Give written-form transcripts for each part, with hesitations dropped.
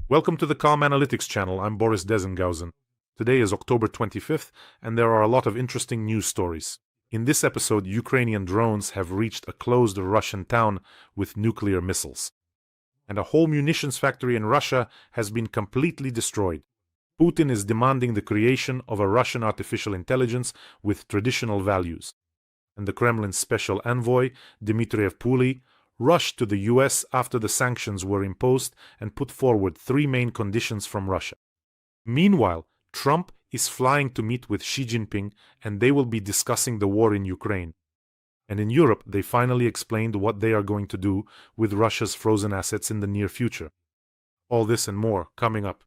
Welcome to the Calm Analytics channel. I'm Boris Tizengauzen. Today is October 25th, and there are a lot of interesting news stories. In this episode, Ukrainian drones have reached a closed Russian town with nuclear missiles. And a whole munitions factory in Russia has been completely destroyed. Putin is demanding the creation of a Russian artificial intelligence with traditional values. And the Kremlin's special envoy, Dmitry rushed to the US after the sanctions were imposed and put forward three main conditions from Russia. Meanwhile, Trump is flying to meet with Xi Jinping, and they will be discussing the war in Ukraine. And in Europe, they finally explained what they are going to do with Russia's frozen assets in the near future. All this and more coming up.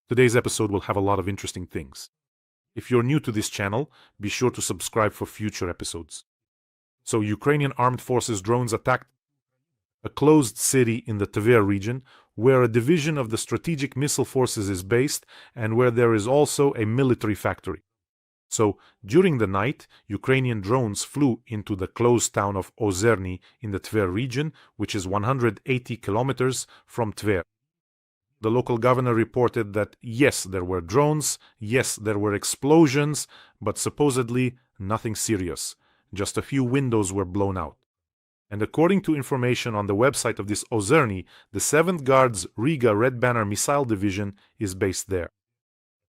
Today's episode will have a lot of interesting things. If you're new to this channel, be sure to subscribe for future episodes. So, Ukrainian armed forces drones attacked a closed city in the Tver region, where a division of the Strategic Missile Forces is based and where there is also a military factory. So, during the night, Ukrainian drones flew into the closed town of Ozerny in the Tver region, which is 180 kilometers from Tver. The local governor reported that yes, there were drones, yes, there were explosions, but supposedly nothing serious. Just a few windows were blown out. And according to information on the website of this Ozerny, the 7th Guards Riga Red Banner Missile Division is based there.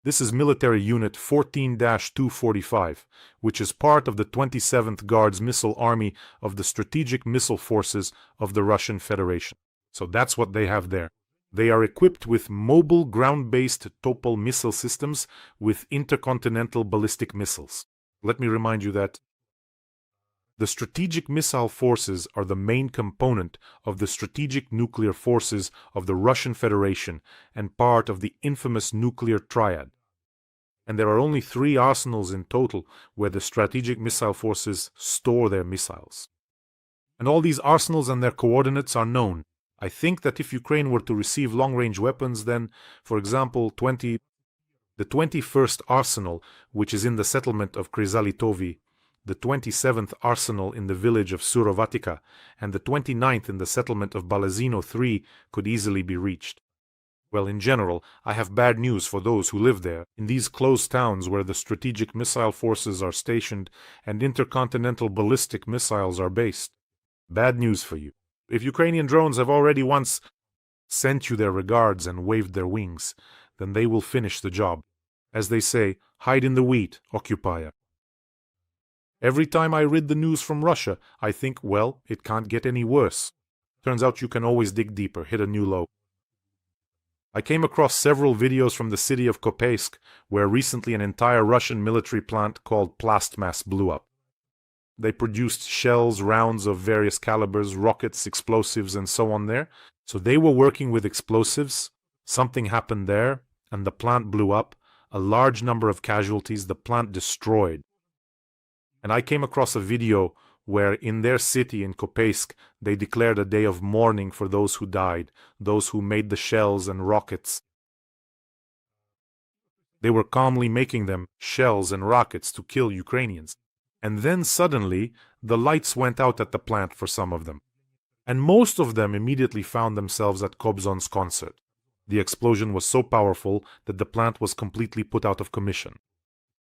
This is military unit 14-245, which is part of the 27th Guards Missile Army of the Strategic Missile Forces of the Russian Federation. So that's what they have there. They are equipped with mobile ground-based Topol missile systems with intercontinental ballistic missiles. Let me remind you that the Strategic Missile Forces are the main component of the Strategic Nuclear Forces of the Russian Federation and part of the infamous nuclear triad. And there are only 3 arsenals in total where the Strategic Missile Forces store their missiles. And all these arsenals and their coordinates are known. I think that if Ukraine were to receive long-range weapons, then, for example, the 21st Arsenal, which is in the settlement of Kryzalitovi, the 27th Arsenal in the village of Surovatika, and the 29th in the settlement of Balazino 3 could easily be reached. Well, in general, I have bad news for those who live there, in these closed towns where the Strategic Missile Forces are stationed and intercontinental ballistic missiles are based. Bad news for you. If Ukrainian drones have already once sent you their regards and waved their wings, then they will finish the job. As they say, hide in the wheat, occupier. Every time I read the news from Russia, I think, well, it can't get any worse. Turns out you can always dig deeper, hit a new low. I came across several videos from the city of Kopeisk, where recently an entire Russian military plant called Plastmass blew up. They produced shells, rounds of various calibers, rockets, explosives, and so on there. So they were working with explosives, something happened there, and the plant blew up, a large number of casualties, the plant destroyed. And I came across a video where in their city in Kopeisk, they declared a day of mourning for those who died, those who made the shells and rockets. They were calmly making them, shells and rockets, to kill Ukrainians. And then suddenly, the lights went out at the plant for some of them. And most of them immediately found themselves at Kobzon's concert. The explosion was so powerful that the plant was completely put out of commission.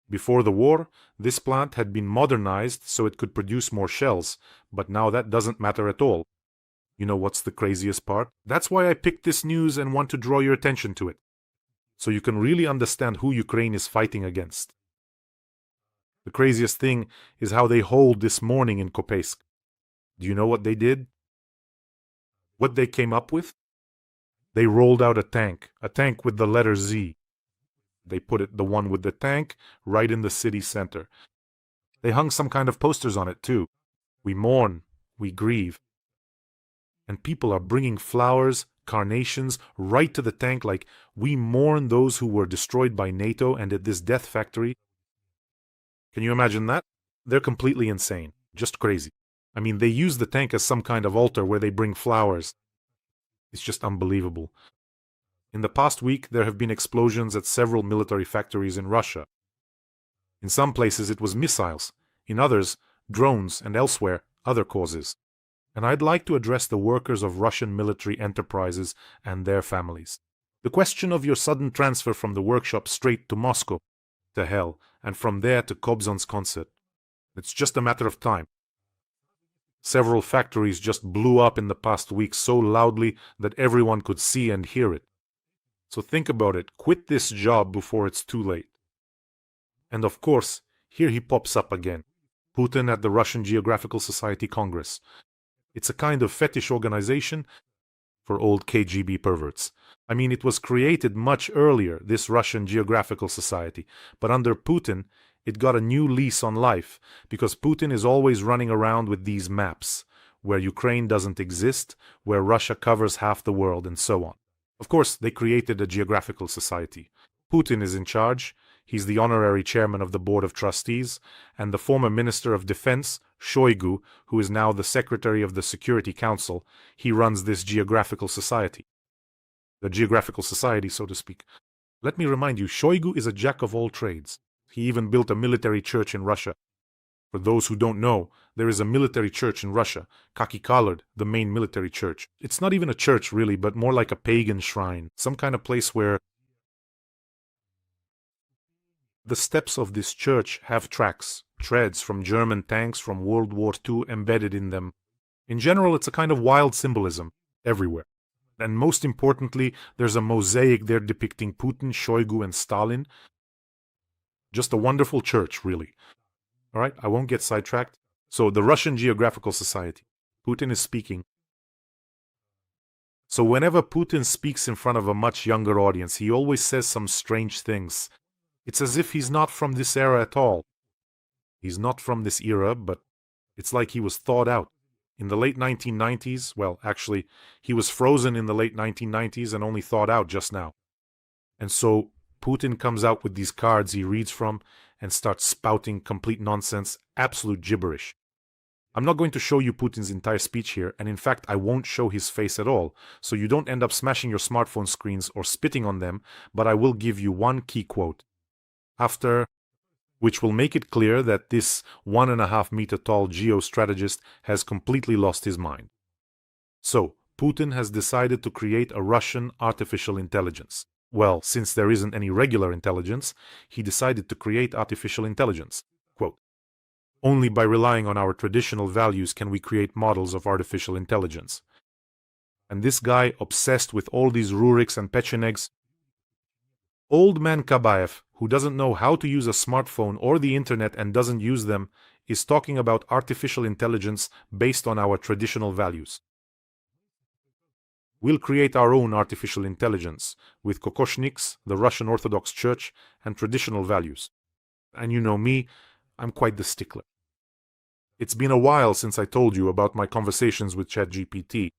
Before the war, this plant had been modernized so it could produce more shells, but now that doesn't matter at all. You know what's the craziest part? That's why I picked this news and want to draw your attention to it, so you can really understand who Ukraine is fighting against. The craziest thing is how they hold this morning in Kopeisk. Do you know what they did? What they came up with? They rolled out a tank with the letter Z. They put it, the one with the tank, right in the city center. They hung some kind of posters on it too. We mourn, we grieve. And people are bringing flowers, carnations, right to the tank like, we mourn those who were destroyed by NATO and at this death factory. Can you imagine that? They're completely insane. Just crazy. I mean, they use the tank as some kind of altar where they bring flowers. It's just unbelievable. In the past week, there have been explosions at several military factories in Russia. In some places, it was missiles. In others, drones, and elsewhere, other causes. And I'd like to address the workers of Russian military enterprises and their families. The question of your sudden transfer from the workshop straight to Moscow, to hell, and from there to Kobzon's concert. It's just a matter of time. Several factories just blew up in the past week so loudly that everyone could see and hear it. So think about it. Quit this job before it's too late. And of course, here he pops up again. Putin at the Russian Geographical Society Congress. It's a kind of fetish organization for old KGB perverts. I mean, it was created much earlier, this Russian Geographical Society, but under Putin, it got a new lease on life, because Putin is always running around with these maps, where Ukraine doesn't exist, where Russia covers half the world, and so on. Of course, they created a geographical society. Putin is in charge. He's the honorary chairman of the board of trustees, and the former minister of defense, Shoigu, who is now the secretary of the Security Council, he runs this geographical society. The geographical society, so to speak. Let me remind you, Shoigu is a jack of all trades. He even built a military church in Russia. For those who don't know, there is a military church in Russia, Khaki-Colored, the main military church. It's not even a church, really, but more like a pagan shrine, some kind of place where the steps of this church have tracks, treads from German tanks from World War II embedded in them. In general, it's a kind of wild symbolism everywhere. And most importantly, there's a mosaic there depicting Putin, Shoigu, and Stalin. Just a wonderful church, really. All right, I won't get sidetracked. So, the Russian Geographical Society. Putin is speaking. So, whenever Putin speaks in front of a much younger audience, he always says some strange things. It's as if he's not from this era at all. He's not from this era, but it's like he was thawed out. In the late 1990s, well, actually, he was frozen in the late 1990s and only thawed out just now. And so Putin comes out with these cards he reads from and starts spouting complete nonsense, absolute gibberish. I'm not going to show you Putin's entire speech here, and in fact, I won't show his face at all, so you don't end up smashing your smartphone screens or spitting on them, but I will give you one key quote. Which will make it clear that this 1.5-meter tall geostrategist has completely lost his mind. So, Putin has decided to create a Russian artificial intelligence. Well, since there isn't any regular intelligence, he decided to create artificial intelligence. Quote, only by relying on our traditional values can we create models of artificial intelligence. And this guy, obsessed with all these Ruriks and Pechenegs, Old man Kabaev, who doesn't know how to use a smartphone or the internet and doesn't use them, is talking about artificial intelligence based on our traditional values. We'll create our own artificial intelligence with kokoshniks, the Russian Orthodox Church, and traditional values. And you know me, I'm quite the stickler. It's been a while since I told you about my conversations with ChatGPT.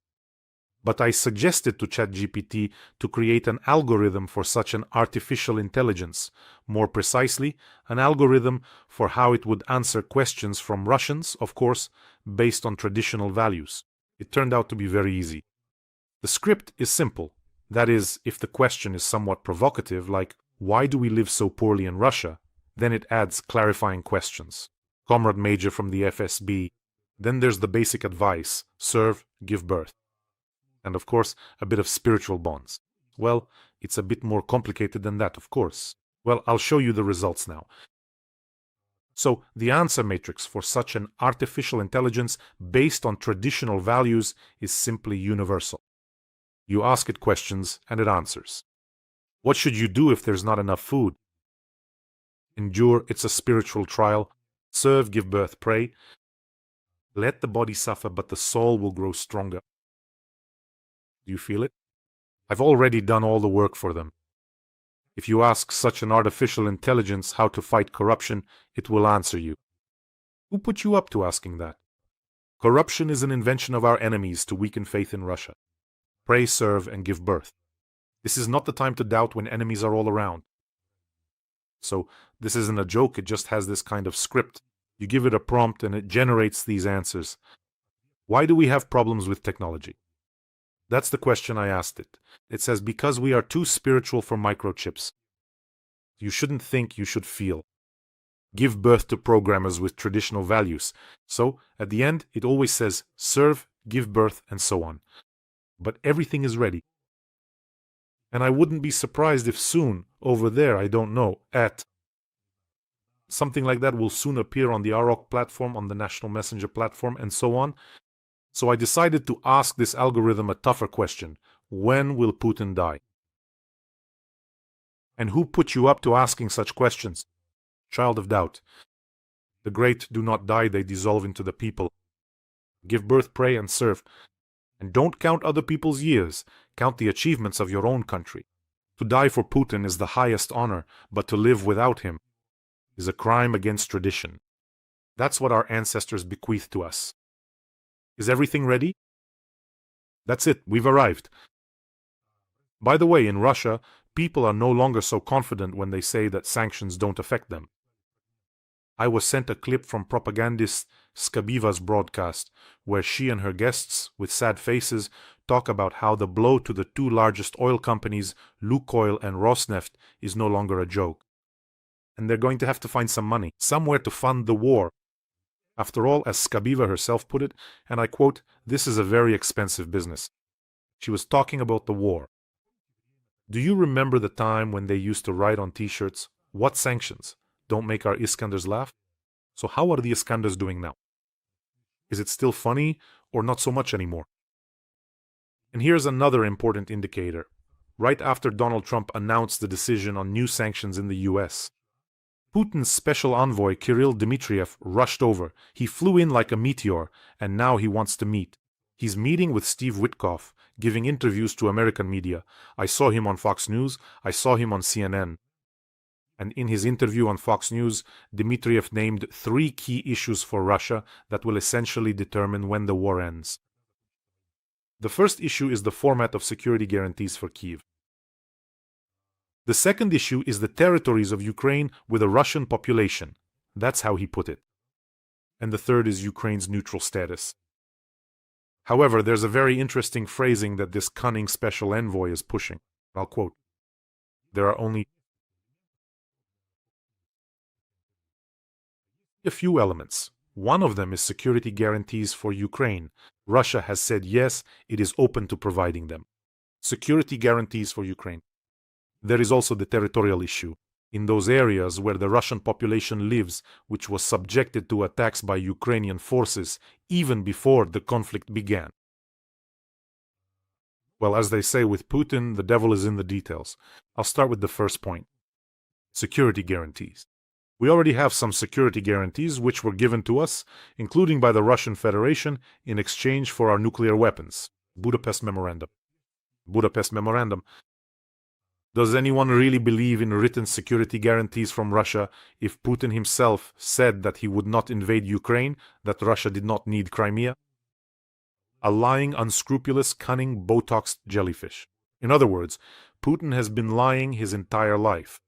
But I suggested to ChatGPT to create an algorithm for such an artificial intelligence, more precisely, an algorithm for how it would answer questions from Russians, of course, based on traditional values. It turned out to be very easy. The script is simple. That is, if the question is somewhat provocative, like, why do we live so poorly in Russia? Then it adds clarifying questions. Comrade Major from the FSB. Then there's the basic advice, serve, give birth. And of course, a bit of spiritual bonds. Well, it's a bit more complicated than that, of course. Well, I'll show you the results now. So, the answer matrix for such an artificial intelligence based on traditional values is simply universal. You ask it questions and it answers. What should you do if there's not enough food? Endure, it's a spiritual trial. Serve, give birth, pray. Let the body suffer, but the soul will grow stronger. Do you feel it? I've already done all the work for them. If you ask such an artificial intelligence how to fight corruption, it will answer you. Who put you up to asking that? Corruption is an invention of our enemies to weaken faith in Russia. Pray, serve, and give birth. This is not the time to doubt when enemies are all around. So, this isn't a joke, it just has this kind of script. You give it a prompt and it generates these answers. Why do we have problems with technology? That's the question I asked it. It says, because we are too spiritual for microchips. You shouldn't think, you should feel. Give birth to programmers with traditional values. So, at the end, it always says, serve, give birth, and so on. But everything is ready. And I wouldn't be surprised if soon, over there, I don't know, at something like that will soon appear on the ROC platform, on the National Messenger platform, and so on. So I decided to ask this algorithm a tougher question. When will Putin die? And who put you up to asking such questions? Child of doubt. The great do not die, they dissolve into the people. Give birth, pray, and serve. And don't count other people's years. Count the achievements of your own country. To die for Putin is the highest honor, but to live without him is a crime against tradition. That's what our ancestors bequeathed to us. Is everything ready? That's it, we've arrived. By the way, in Russia, people are no longer so confident when they say that sanctions don't affect them. I was sent a clip from propagandist Skabiva's broadcast, where she and her guests, with sad faces, talk about how the blow to the two largest oil companies, Lukoil and Rosneft, is no longer a joke. And they're going to have to find some money, somewhere to fund the war. After all, as Skabiva herself put it, and I quote, "This is a very expensive business." She was talking about the war. Do you remember the time when they used to write on t-shirts, "What sanctions? Don't make our Iskanders laugh"? So how are the Iskanders doing now? Is it still funny or not so much anymore? And here's another important indicator. Right after Donald Trump announced the decision on new sanctions in the US, Putin's special envoy Kirill Dmitriev rushed over. He flew in like a meteor, and now he wants to meet. He's meeting with Steve Witkoff, giving interviews to American media. I saw him on Fox News, I saw him on CNN. And in his interview on Fox News, Dmitriev named 3 key issues for Russia that will essentially determine when the war ends. The first issue is the format of security guarantees for Kyiv. The second issue is the territories of Ukraine with a Russian population. That's how he put it. And the third is Ukraine's neutral status. However, there's a very interesting phrasing that this cunning special envoy is pushing. I'll quote, "There are only a few elements. One of them is security guarantees for Ukraine. Russia has said yes, it is open to providing them. Security guarantees for Ukraine. There is also the territorial issue. In those areas where the Russian population lives, which was subjected to attacks by Ukrainian forces even before the conflict began." Well, as they say with Putin, the devil is in the details. I'll start with the first point. Security guarantees. We already have some security guarantees which were given to us, including by the Russian Federation, in exchange for our nuclear weapons. Budapest Memorandum. Budapest Memorandum. Does anyone really believe in written security guarantees from Russia if Putin himself said that he would not invade Ukraine, that Russia did not need Crimea? A lying, unscrupulous, cunning, Botoxed jellyfish. In other words, Putin has been lying his entire life.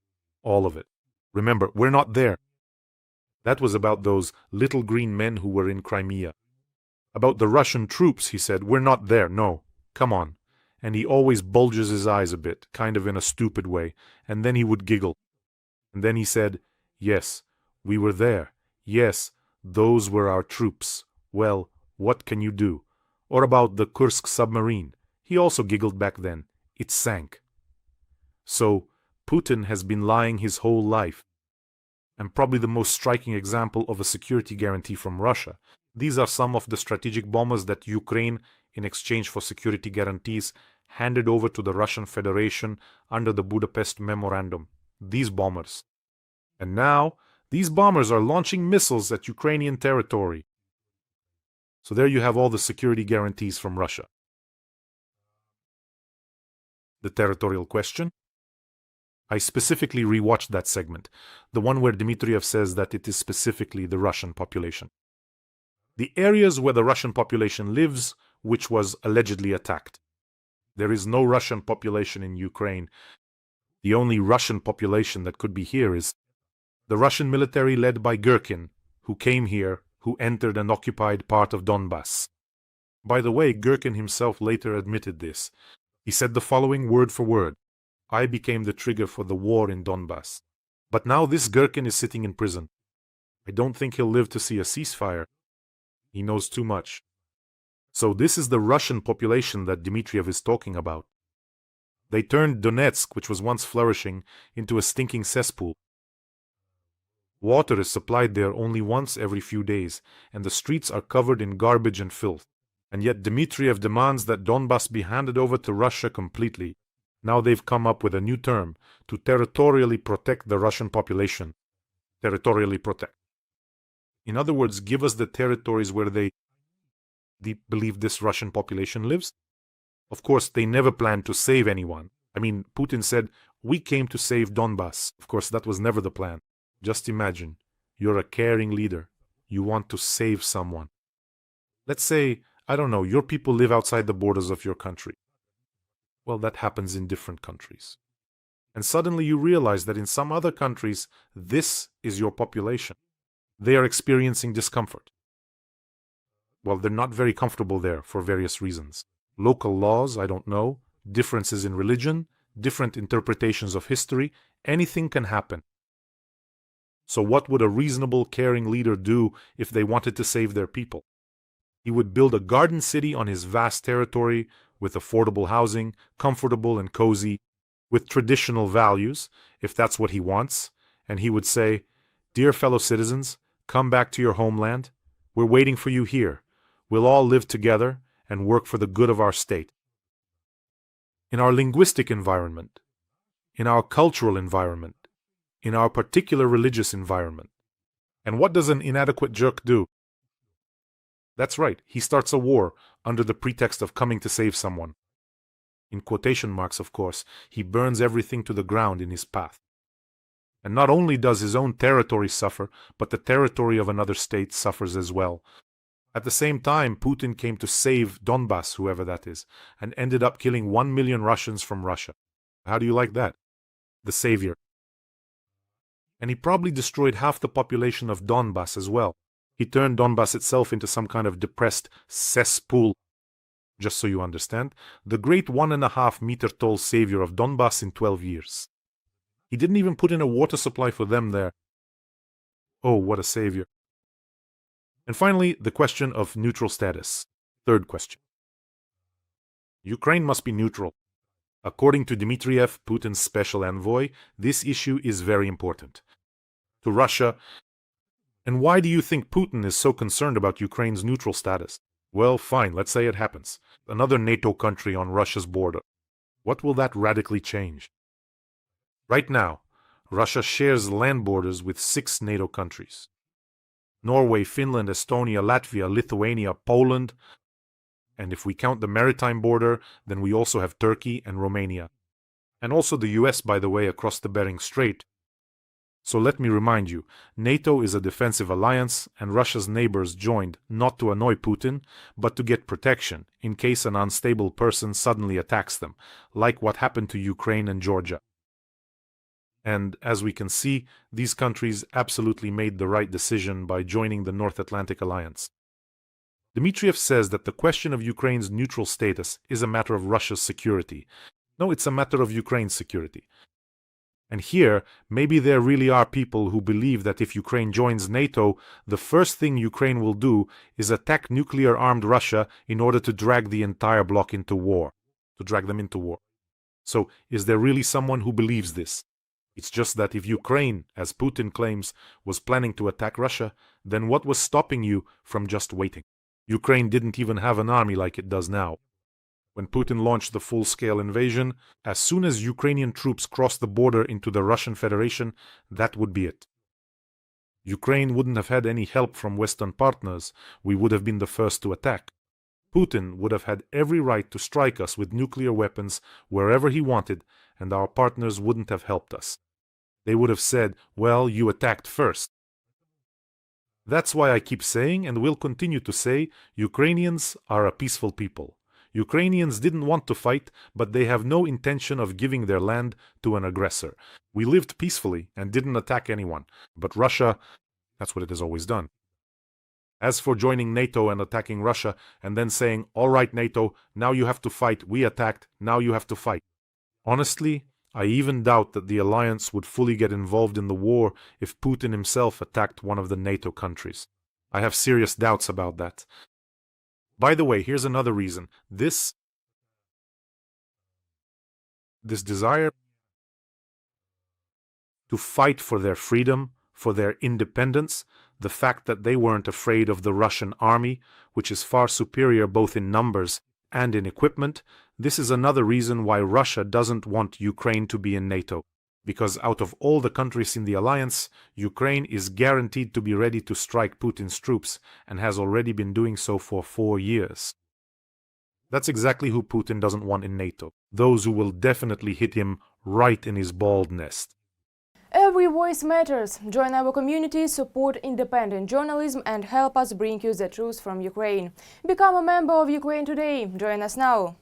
All of it. Remember, we're not there. That was about those little green men who were in Crimea. About the Russian troops, he said, "We're not there, no. Come on." And he always bulges his eyes a bit, kind of in a stupid way, and then he would giggle. And then he said, "Yes, we were there. Yes, those were our troops. Well, what can you do?" Or about the Kursk submarine. He also giggled back then. It sank. So, Putin has been lying his whole life. And probably the most striking example of a security guarantee from Russia. These are some of the strategic bombers that Ukraine, in exchange for security guarantees, handed over to the Russian Federation under the Budapest Memorandum. These bombers. And now, these bombers are launching missiles at Ukrainian territory. So there you have all the security guarantees from Russia. The territorial question? I specifically rewatched that segment, the one where Dmitriev says that it is specifically the Russian population. The areas where the Russian population lives, which was allegedly attacked. There is no Russian population in Ukraine. The only Russian population that could be here is the Russian military led by Gherkin, who came here, who entered and occupied part of Donbass. By the way, Gherkin himself later admitted this. He said the following word for word. "I became the trigger for the war in Donbass. But now this Gherkin is sitting in prison. I don't think he'll live to see a ceasefire. He knows too much." So this is the Russian population that Dmitriev is talking about. They turned Donetsk, which was once flourishing, into a stinking cesspool. Water is supplied there only once every few days, and the streets are covered in garbage and filth. And yet Dmitriev demands that Donbass be handed over to Russia completely. Now they've come up with a new term, to territorially protect the Russian population. Territorially protect. In other words, give us the territories where they believe this Russian population lives. Of course, they never planned to save anyone. I mean, Putin said, we came to save Donbass. Of course, that was never the plan. Just imagine, you're a caring leader. You want to save someone. Let's say, I don't know, your people live outside the borders of your country. Well, that happens in different countries. And suddenly you realize that in some other countries, this is your population. They are experiencing discomfort. Well, they're not very comfortable there for various reasons. Local laws, I don't know, differences in religion, different interpretations of history, anything can happen. So what would a reasonable, caring leader do if they wanted to save their people? He would build a garden city on his vast territory with affordable housing, comfortable and cozy, with traditional values, if that's what he wants, and he would say, dear fellow citizens, come back to your homeland. We're waiting for you here. We'll all live together and work for the good of our state. In our linguistic environment, in our cultural environment, in our particular religious environment. And what does an inadequate jerk do? That's right, he starts a war under the pretext of coming to save someone. In quotation marks, of course, he burns everything to the ground in his path. And not only does his own territory suffer, but the territory of another state suffers as well. At the same time, Putin came to save Donbass, whoever that is, and ended up killing 1 million Russians from Russia. How do you like that? The savior. And he probably destroyed half the population of Donbass as well. He turned Donbass itself into some kind of depressed cesspool. Just so you understand, the great 1.5-meter tall savior of Donbass in 12 years. He didn't even put in a water supply for them there. Oh, what a savior. And finally, the question of neutral status. Third question. Ukraine must be neutral. According to Dmitriev, Putin's special envoy, this issue is very important. To Russia. And why do you think Putin is so concerned about Ukraine's neutral status? Well, fine, let's say it happens. Another NATO country on Russia's border. What will that radically change? Right now, Russia shares land borders with 6 NATO countries. Norway, Finland, Estonia, Latvia, Lithuania, Poland. And if we count the maritime border, then we also have Turkey and Romania. And also the US, by the way, across the Bering Strait. So let me remind you, NATO is a defensive alliance, and Russia's neighbors joined not to annoy Putin, but to get protection in case an unstable person suddenly attacks them, like what happened to Ukraine and Georgia. And as we can see, these countries absolutely made the right decision by joining the North Atlantic Alliance. Dmitriev says that the question of Ukraine's neutral status is a matter of Russia's security. No, it's a matter of Ukraine's security. And here, maybe there really are people who believe that if Ukraine joins NATO, the first thing Ukraine will do is attack nuclear-armed Russia in order to drag the entire bloc into war. To drag them into war. So, is there really someone who believes this? It's just that if Ukraine, as Putin claims, was planning to attack Russia, then what was stopping you from just waiting? Ukraine didn't even have an army like it does now. When Putin launched the full-scale invasion, as soon as Ukrainian troops crossed the border into the Russian Federation, that would be it. Ukraine wouldn't have had any help from Western partners. We would have been the first to attack. Putin would have had every right to strike us with nuclear weapons wherever he wanted, and our partners wouldn't have helped us. They would have said, well, you attacked first. That's why I keep saying, and will continue to say, Ukrainians are a peaceful people. Ukrainians didn't want to fight, but they have no intention of giving their land to an aggressor. We lived peacefully and didn't attack anyone. But Russia, that's what it has always done. As for joining NATO and attacking Russia, and then saying, all right, NATO, now you have to fight. We attacked, now you have to fight. Honestly, I even doubt that the alliance would fully get involved in the war if Putin himself attacked one of the NATO countries. I have serious doubts about that. By the way, here's another reason. This This desire to fight for their freedom, for their independence, the fact that they weren't afraid of the Russian army, which is far superior both in numbers and in equipment, this is another reason why Russia doesn't want Ukraine to be in NATO. Because out of all the countries in the alliance, Ukraine is guaranteed to be ready to strike Putin's troops and has already been doing so for 4 years. That's exactly who Putin doesn't want in NATO. Those who will definitely hit him right in his bald nest. Every voice matters. Join our community, support independent journalism and help us bring you the truth from Ukraine. Become a member of Ukraine today. Join us now.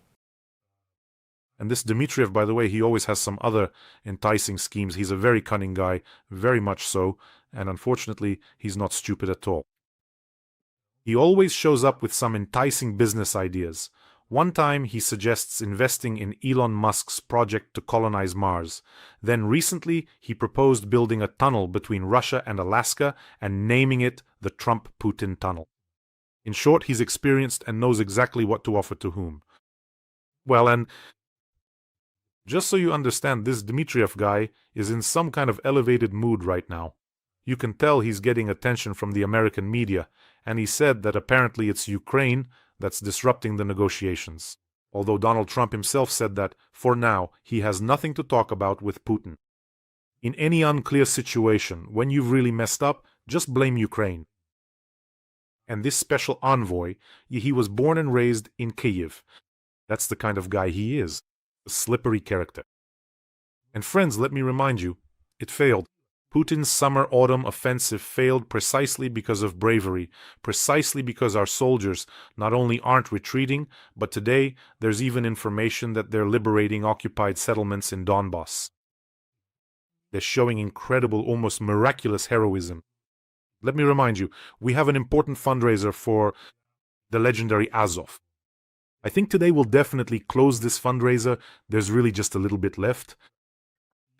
And this Dmitriev, by the way, he always has some other enticing schemes. He's a very cunning guy, very much so, and unfortunately, he's not stupid at all. He always shows up with some enticing business ideas. One time, he suggests investing in Elon Musk's project to colonize Mars. Then recently, he proposed building a tunnel between Russia and Alaska and naming it the Trump-Putin Tunnel. In short, he's experienced and knows exactly what to offer to whom. Well, and just so you understand, this Dmitriev guy is in some kind of elevated mood right now. You can tell he's getting attention from the American media, and he said that apparently it's Ukraine that's disrupting the negotiations. Although Donald Trump himself said that, for now, he has nothing to talk about with Putin. In any unclear situation, when you've really messed up, just blame Ukraine. And this special envoy, he was born and raised in Kyiv. That's the kind of guy he is. A slippery character. And friends, let me remind you, it failed. Putin's summer-autumn offensive failed precisely because of bravery, precisely because our soldiers not only aren't retreating, but today there's even information that they're liberating occupied settlements in Donbass. They're showing incredible, almost miraculous heroism. Let me remind you, we have an important fundraiser for the legendary Azov. I think today we'll definitely close this fundraiser. There's really just a little bit left.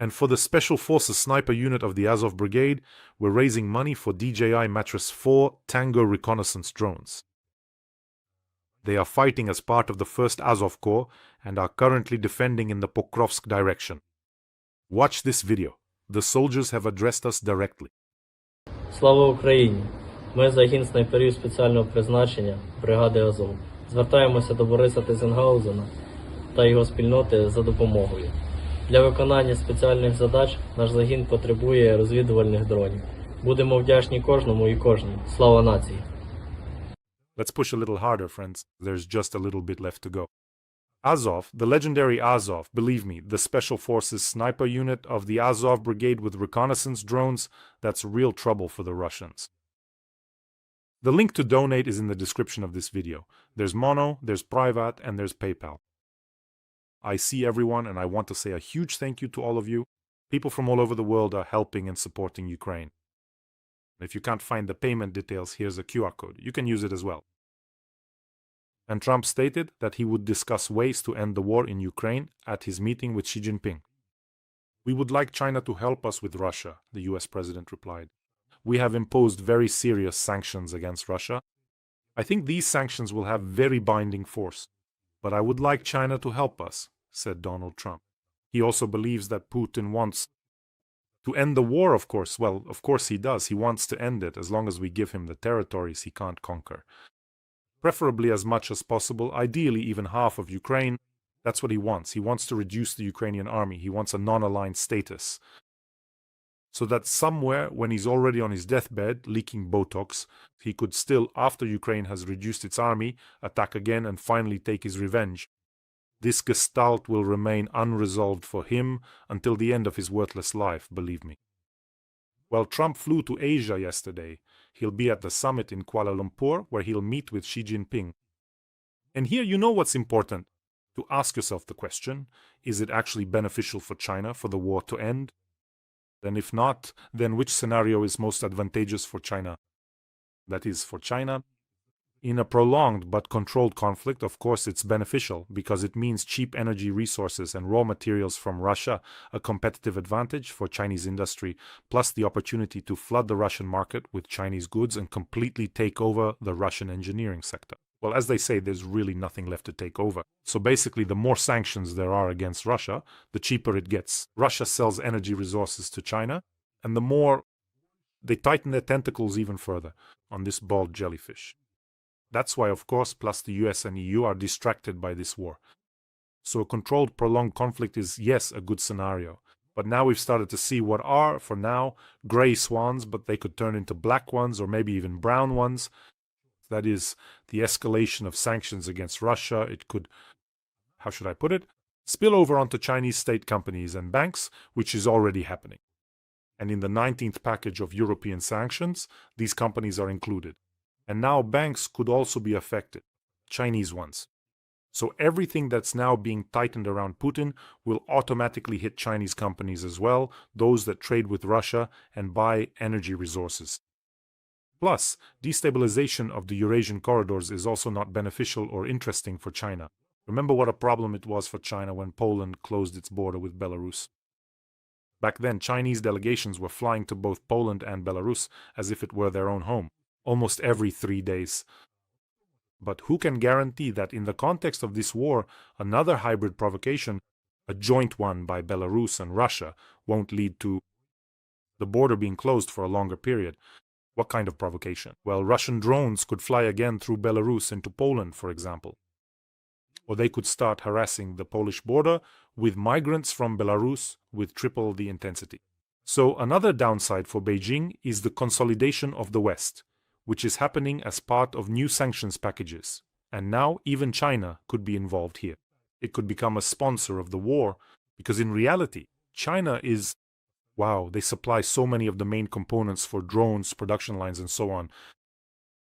And for the Special Forces Sniper Unit of the Azov Brigade, we're raising money for DJI Mattress 4 Tango reconnaissance drones. They are fighting as part of the 1st Azov Corps and are currently defending in the Pokrovsk direction. Watch this video. The soldiers have addressed us directly. Слава Україні! Ми загін снайперів спеціального призначення бригади Азов. Звертаємося до Бориса Тизенгаузена та його спільноти за допомогою. Для виконання спеціальних задач наш загін потребує розвідувальних дронів. Будемо вдячні кожному і кожній. Слава нації! Let's push a little harder, friends. There's just a little bit left to go. Azov, the legendary Azov, believe me, the Special Forces Sniper Unit of the Azov Brigade with reconnaissance drones, that's real trouble for the Russians. The link to donate is in the description of this video. There's Mono, there's Privat, and there's PayPal. I see everyone, and I want to say a huge thank you to all of you. People from all over the world are helping and supporting Ukraine. If you can't find the payment details, here's a QR code. You can use it as well. And Trump stated that he would discuss ways to end the war in Ukraine at his meeting with Xi Jinping. We would like China to help us with Russia, the US president replied. We have imposed very serious sanctions against Russia. I think these sanctions will have very binding force. But I would like China to help us, said Donald Trump. He also believes that Putin wants to end the war, of course. Well, of course he does. He wants to end it as long as we give him the territories he can't conquer. Preferably as much as possible, ideally even half of Ukraine. That's what he wants. He wants to reduce the Ukrainian army. He wants a non-aligned status. So that somewhere, when he's already on his deathbed, leaking Botox, he could still, after Ukraine has reduced its army, attack again and finally take his revenge. This gestalt will remain unresolved for him until the end of his worthless life, believe me. Well, Trump flew to Asia yesterday. He'll be at the summit in Kuala Lumpur, where he'll meet with Xi Jinping. And here you know what's important. To ask yourself the question, is it actually beneficial for China for the war to end? And if not, then which scenario is most advantageous for China? That is, for China, in a prolonged but controlled conflict, of course it's beneficial because it means cheap energy resources and raw materials from Russia, a competitive advantage for Chinese industry, plus the opportunity to flood the Russian market with Chinese goods and completely take over the Russian engineering sector. Well, as they say, there's really nothing left to take over. So basically, the more sanctions there are against Russia, the cheaper it gets. Russia sells energy resources to China, and the more they tighten their tentacles even further on this bald jellyfish. That's why, of course, plus the US and EU are distracted by this war. So a controlled, prolonged conflict is, yes, a good scenario. But now we've started to see what are, for now, gray swans, but they could turn into black ones or maybe even brown ones. That is the escalation of sanctions against Russia. It could, how should I put it, spill over onto Chinese state companies and banks, which is already happening. And in the 19th package of European sanctions, these companies are included. And now banks could also be affected, Chinese ones. So everything that's now being tightened around Putin will automatically hit Chinese companies as well, those that trade with Russia and buy energy resources. Plus, destabilization of the Eurasian corridors is also not beneficial or interesting for China. Remember what a problem it was for China when Poland closed its border with Belarus. Back then, Chinese delegations were flying to both Poland and Belarus as if it were their own home, almost every 3 days. But who can guarantee that in the context of this war, another hybrid provocation, a joint one by Belarus and Russia, won't lead to the border being closed for a longer period? What kind of provocation? Well, Russian drones could fly again through Belarus into Poland, for example. Or they could start harassing the Polish border with migrants from Belarus with triple the intensity. So another downside for Beijing is the consolidation of the West, which is happening as part of new sanctions packages. And now even China could be involved here. It could become a sponsor of the war, because in reality, China is, wow, they supply so many of the main components for drones, production lines, and so on.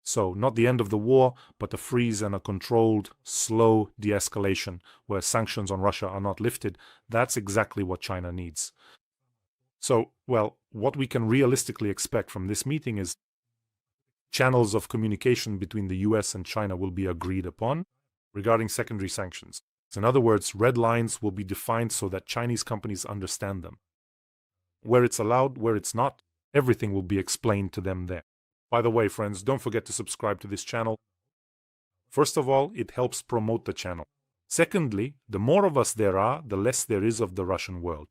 So, not the end of the war, but a freeze and a controlled, slow de-escalation where sanctions on Russia are not lifted. That's exactly what China needs. So, well, what we can realistically expect from this meeting is channels of communication between the US and China will be agreed upon regarding secondary sanctions. In other words, red lines will be defined so that Chinese companies understand them. Where it's allowed, where it's not, everything will be explained to them there. By the way, friends, don't forget to subscribe to this channel. First of all, it helps promote the channel. Secondly, the more of us there are, the less there is of the Russian world.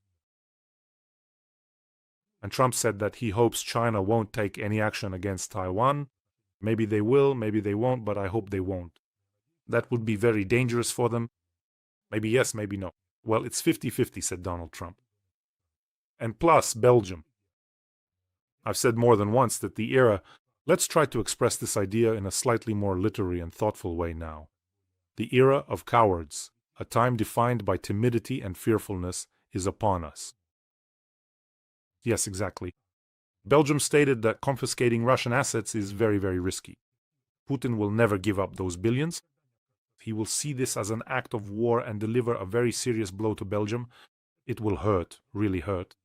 And Trump said that he hopes China won't take any action against Taiwan. Maybe they will, maybe they won't, but I hope they won't. That would be very dangerous for them. Maybe yes, maybe no. Well, it's 50-50, said Donald Trump. And plus, Belgium. I've said more than once that the era, let's try to express this idea in a slightly more literary and thoughtful way now. The era of cowards, a time defined by timidity and fearfulness, is upon us. Yes, exactly. Belgium stated that confiscating Russian assets is very, very risky. Putin will never give up those billions. He will see this as an act of war and deliver a very serious blow to Belgium. It will hurt, really hurt.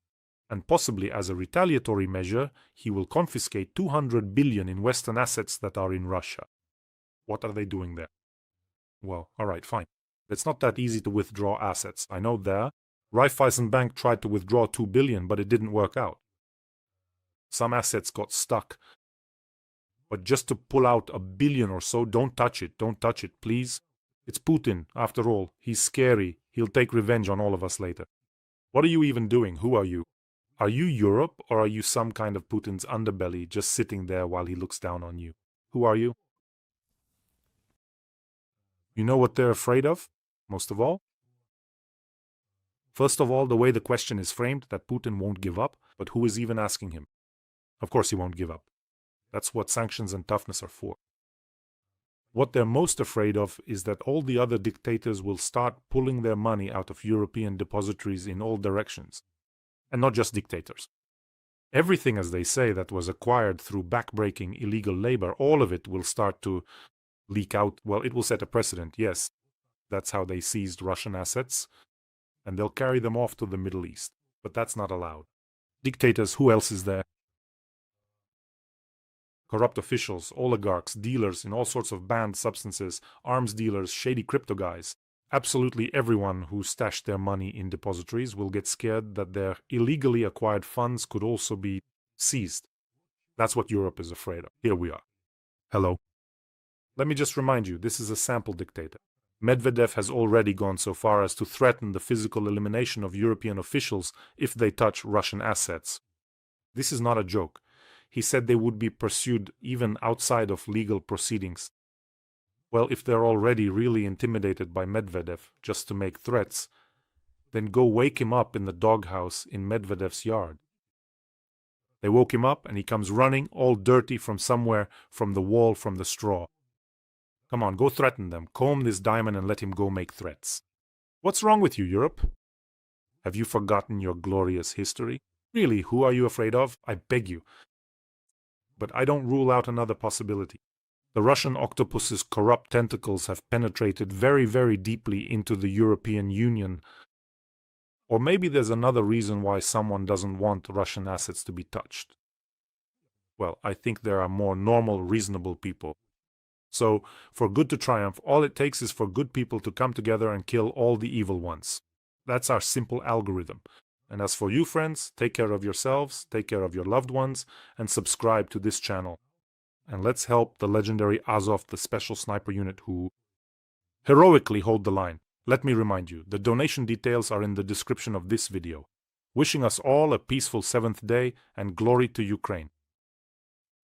And possibly as a retaliatory measure, he will confiscate 200 billion in Western assets that are in Russia. What are they doing there? Well, all right, fine. It's not that easy to withdraw assets. I know there. Raiffeisen Bank tried to withdraw 2 billion, but it didn't work out. Some assets got stuck. But just to pull out 1 billion or so, don't touch it, please. It's Putin, after all. He's scary. He'll take revenge on all of us later. What are you even doing? Who are you? Are you Europe, or are you some kind of Putin's underbelly just sitting there while he looks down on you? Who are you? You know what they're afraid of, most of all? First of all, the way the question is framed, that Putin won't give up, but who is even asking him? Of course he won't give up. That's what sanctions and toughness are for. What they're most afraid of is that all the other dictators will start pulling their money out of European depositories in all directions. And not just dictators. Everything, as they say, that was acquired through backbreaking illegal labor, all of it will start to leak out. Well, it will set a precedent, yes. That's how they seized Russian assets. And they'll carry them off to the Middle East. But that's not allowed. Dictators, who else is there? Corrupt officials, oligarchs, dealers in all sorts of banned substances, arms dealers, shady crypto guys. Absolutely everyone who stashed their money in depositories will get scared that their illegally acquired funds could also be seized. That's what Europe is afraid of. Here we are. Hello. Let me just remind you, this is a sample dictator. Medvedev has already gone so far as to threaten the physical elimination of European officials if they touch Russian assets. This is not a joke. He said they would be pursued even outside of legal proceedings. Well, if they're already really intimidated by Medvedev just to make threats, then go wake him up in the doghouse in Medvedev's yard. They woke him up and he comes running, all dirty from somewhere, from the wall, from the straw. Come on, go threaten them. Comb this diamond and let him go make threats. What's wrong with you, Europe? Have you forgotten your glorious history? Really, who are you afraid of? I beg you. But I don't rule out another possibility. The Russian octopus's corrupt tentacles have penetrated very, very deeply into the European Union. Or maybe there's another reason why someone doesn't want Russian assets to be touched. Well, I think there are more normal, reasonable people. So, for good to triumph, all it takes is for good people to come together and kill all the evil ones. That's our simple algorithm. And as for you, friends, take care of yourselves, take care of your loved ones, and subscribe to this channel. And let's help the legendary Azov, the special sniper unit who heroically hold the line. Let me remind you, the donation details are in the description of this video. Wishing us all a peaceful 7th day and glory to Ukraine.